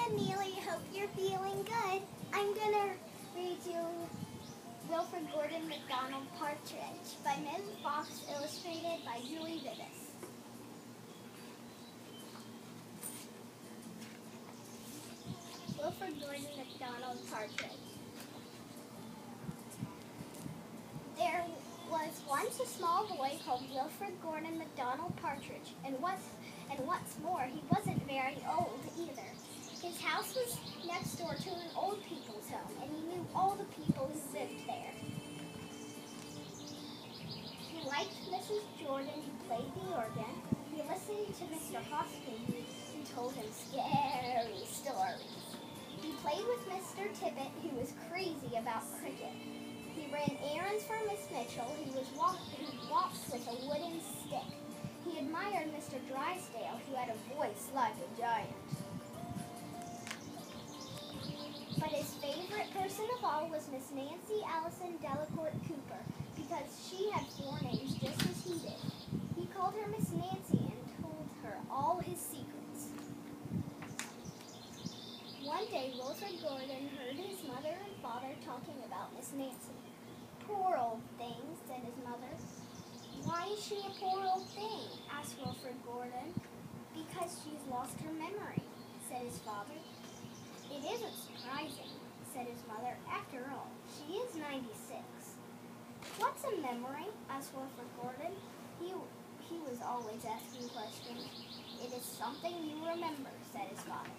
and Neely, hope you're feeling good. I'm going to read you Wilfrid McDonald, Partridge by Ms. Fox, illustrated by Julie Vivis. Wilfrid McDonald, Partridge. There was once a small boy called Wilfrid McDonald Partridge, and what's more, he wasn't very old either. His house was next door to an old people's home, and he knew all the people who lived there. He liked Mrs. Jordan, who played the organ. He listened to Mr. Hoskins, who told him scary stories. He played with Mr. Tippett, who was crazy about cricket. He ran errands for Miss Mitchell, who walked with a wooden stick. He admired Mr. Drysdale, who had a voice like a giant. But his favorite person of all was Miss Nancy Allison Delacourt Cooper, because she had 4 names just as he did. He called her Miss Nancy and told her all his secrets. One day, Wilfrid Gordon heard his mother and father talking about Miss Nancy. "Poor old thing," said his mother. "Why is she a poor old thing?" asked Wilfrid Gordon. "Because she's lost her memory," said his father. "It isn't surprising," said his mother. "After all, she is 96. "What's a memory?" asked Wilfrid Gordon. He was always asking questions. "It is something you remember," said his father.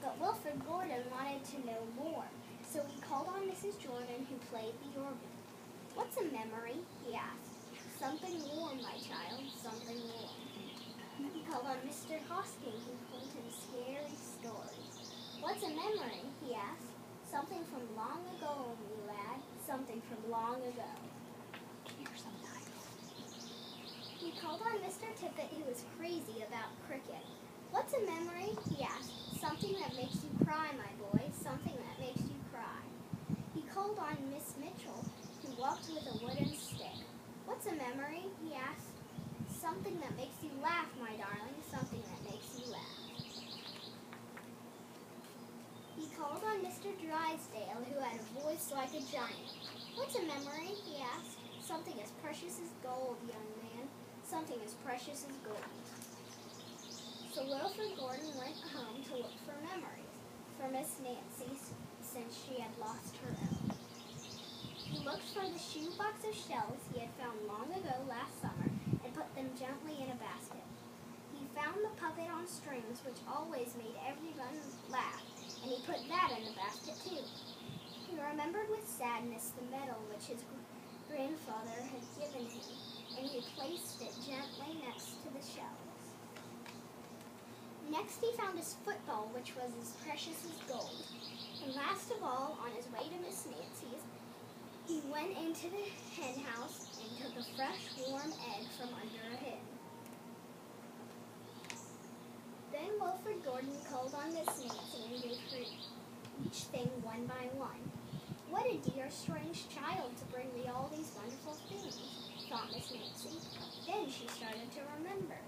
But Wilfrid Gordon wanted to know more, so he called on Mrs. Jordan, who played the organ. "What's a memory?" he asked. "Something warm, my child, something warm." He called on Mr. Hoskins, who told him scary stories. "What's a memory?" he asked. "Something from long ago, me lad, something from long ago." He called on Mr. Tippett, who was crazy about cricket. "What's a memory?" he asked. "Something that makes you cry, my boy, something that makes you cry." He called on Miss Mitchell, who walked with a wooden stick. "What's a memory?" he asked. "Something that makes you laugh, my darling, something that makes you laugh." He called on Mr. Drysdale, who had a voice like a giant. "What's a memory?" he asked. "Something as precious as gold, young man, something as precious as gold." So Wilfrid Gordon went home to look for memories for Miss Nancy, since she had lost her own. He looked for the shoebox of shells he had found long ago last summer and put them gently in a basket. He found the puppet on strings, which always made everyone laugh, and he put that in the basket too. He remembered with sadness the medal which his grandfather had given him, and he placed it gently next to the shells. Next he found his football, which was as precious as gold. And last of all, on his way to Miss Nancy's, he went into the hen house and took a fresh, warm egg from under a hen. Then Wilfrid Gordon called on Miss Nancy and gave her each thing one by one. "What a dear, strange child to bring me all these wonderful things," thought Miss Nancy. Then she started to remember.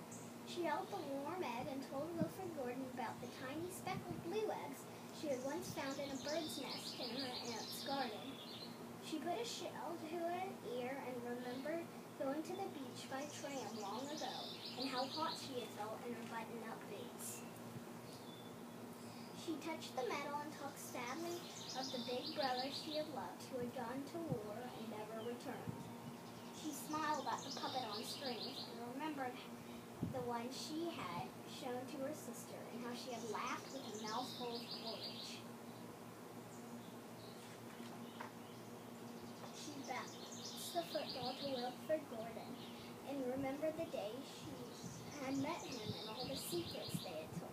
She held the warm egg and told Wilfrid Gordon about the tiny speckled blue eggs she had once found in a bird's nest in her aunt's garden. She put a shell to her ear and remembered going to the beach by tram long ago and how hot she had felt in her button-up boots. She touched the medal and talked sadly of the big brother she had loved who had gone to war and never returned. She smiled at the puppet on strings and remembered the one she had shown to her sister, and how she had laughed with a mouthful of porridge. She bounced the football to Wilfrid Gordon, and remembered the day she had met him and all the secrets they had told.